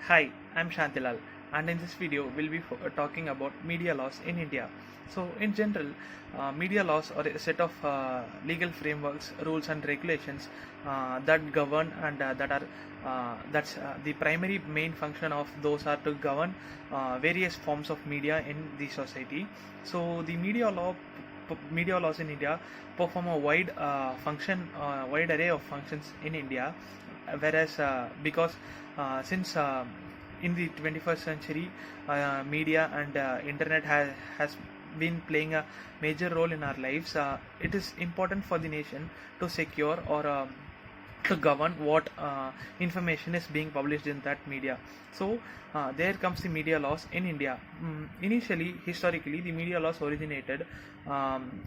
Hi, I'm Shantilal, and in this video, we'll be talking about media laws in India. So, in general, media laws are a set of legal frameworks, rules, and regulations that govern and that are that's the primary main function of those are to govern various forms of media in the society. So, the media laws in India perform a wide array of functions in India, whereas because since in the 21st century, media and internet has been playing a major role in our lives. It is important for the nation to secure or to govern what information is being published in that media. So there comes the media laws in India. Initially, historically, the media laws originated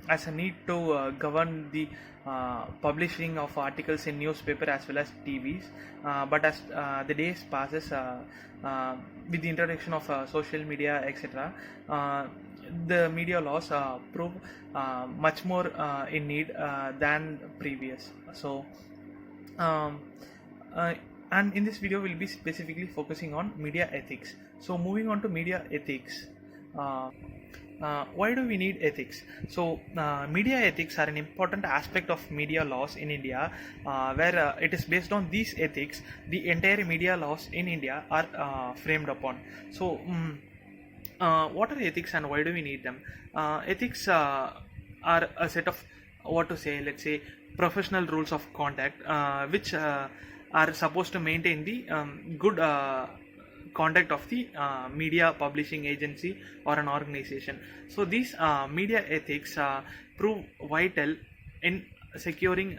as a need to govern the publishing of articles in newspaper as well as TVs. But as the days passes, with the introduction of social media, etc., the media laws prove much more in need than previous. So um, uh, and in this video we'll be specifically focusing on media ethics. So moving on to media ethics, uh, why do we need ethics? So media ethics are an important aspect of media laws in India, where it is based on these ethics the entire media laws in India are framed upon. So what are ethics and why do we need them? Ethics are a set of, what to say, let's say, professional rules of conduct, which are supposed to maintain the good conduct of the media publishing agency or an organization. So these media ethics prove vital in securing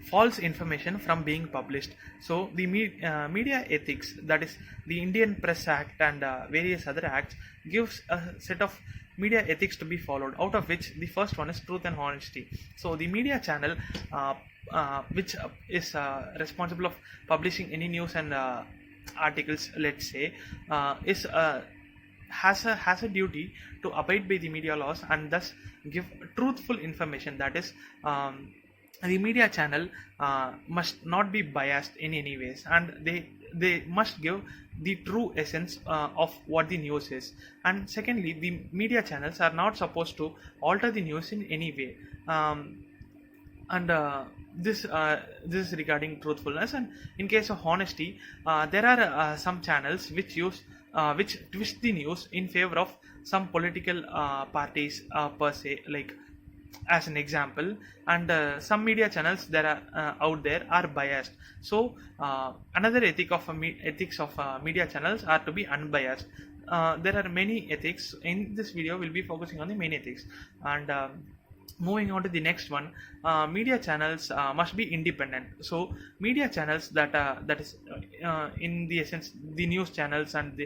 false information from being published. So the media ethics, that is the Indian Press Act and various other acts, gives a set of media ethics to be followed, out of which the first one is truth and honesty. So the media channel which is responsible of publishing any news and articles, let's say, is has a duty to abide by the media laws and thus give truthful information. That is, the media channel must not be biased in any ways, and they must give the true essence of what the news is. And secondly, the media channels are not supposed to alter the news in any way. And this is regarding truthfulness. And in case of honesty, there are some channels which twist the news in favor of some political parties per se, like as an example. And some media channels that are out there are biased. So another ethics of media channels are to be unbiased. There are many ethics. In this video we'll be focusing on the main ethics. And moving on to the next one, media channels must be independent. So media channels that is in the essence the news channels and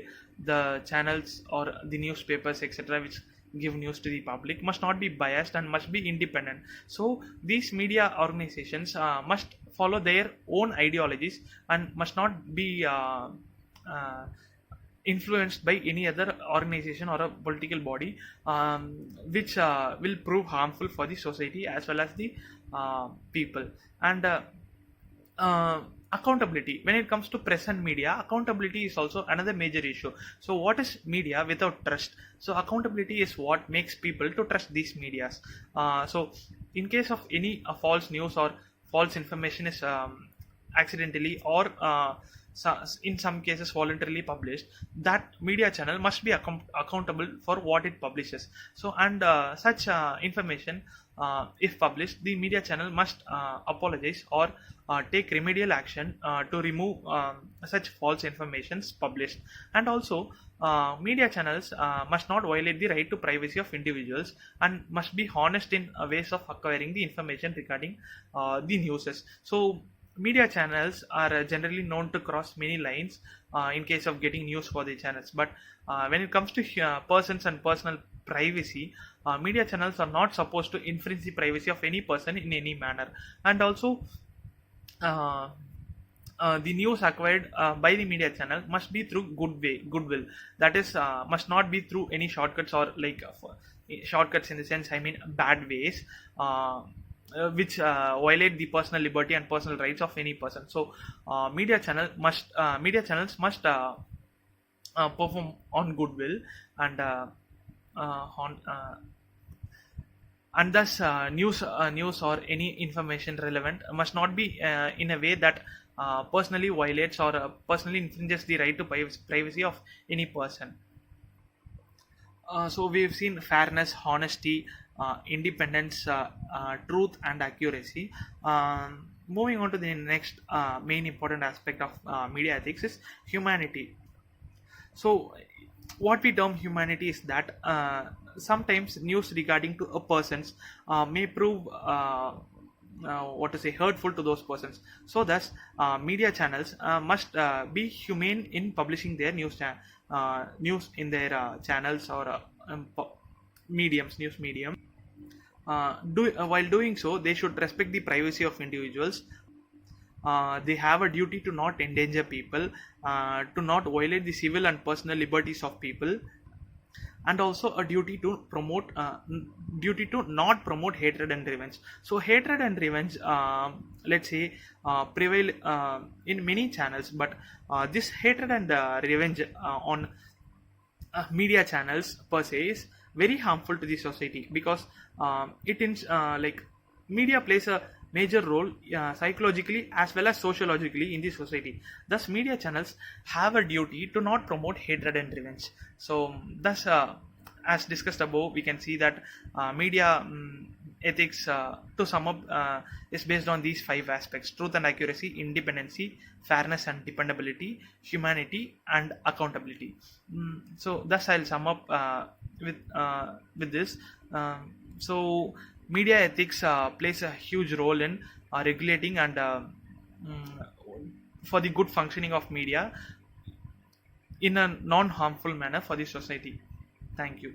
the channels or the newspapers, etc., which give news to the public, must not be biased and must be independent. So these media organizations must follow their own ideologies and must not be influenced by any other organization or a political body, which will prove harmful for the society as well as the people. And uh, accountability, when it comes to press and media, accountability is also another major issue. So what is media without trust? So accountability is what makes people to trust these medias. So in case of any false news or false information is accidentally or in some cases voluntarily published, that media channel must be accountable for what it publishes. So and such information, if published, the media channel must apologize or take remedial action to remove such false informations published. And also media channels must not violate the right to privacy of individuals and must be honest in ways of acquiring the information regarding the newses. So media channels are generally known to cross many lines in case of getting news for the channels. But when it comes to persons and personal privacy, media channels are not supposed to infringe the privacy of any person in any manner. And also uh, the news acquired by the media channel must be through goodwill. That is, must not be through any shortcuts or like shortcuts in the sense, I mean, bad ways. which violate the personal liberty and personal rights of any person. So media channels must perform on goodwill, and on and thus news or any information relevant must not be in a way that personally violates or personally infringes the right to privacy of any person. So we've seen fairness, honesty, independence, truth, and accuracy. Moving on to the next main important aspect of media ethics is humanity. So, what we term humanity is that sometimes news regarding to a persons may prove what to say hurtful to those persons. So, thus, media channels must be humane in publishing their news in their channels or news medium. While doing so, they should respect the privacy of individuals. They have a duty to not endanger people, to not violate the civil and personal liberties of people, and also a duty to not promote hatred and revenge. So hatred and revenge, let's say, prevail in many channels, but this hatred and revenge on media channels per se is very harmful to the society, because like media plays a major role psychologically as well as sociologically in the society. Thus media channels have a duty to not promote hatred and revenge. So thus, as discussed above, we can see that media ethics, to sum up, is based on these five aspects: truth and accuracy, independency, fairness and dependability, humanity, and accountability. So thus I'll sum up with this. So media ethics plays a huge role in regulating and mm, for the good functioning of media in a non-harmful manner for the society. Thank you.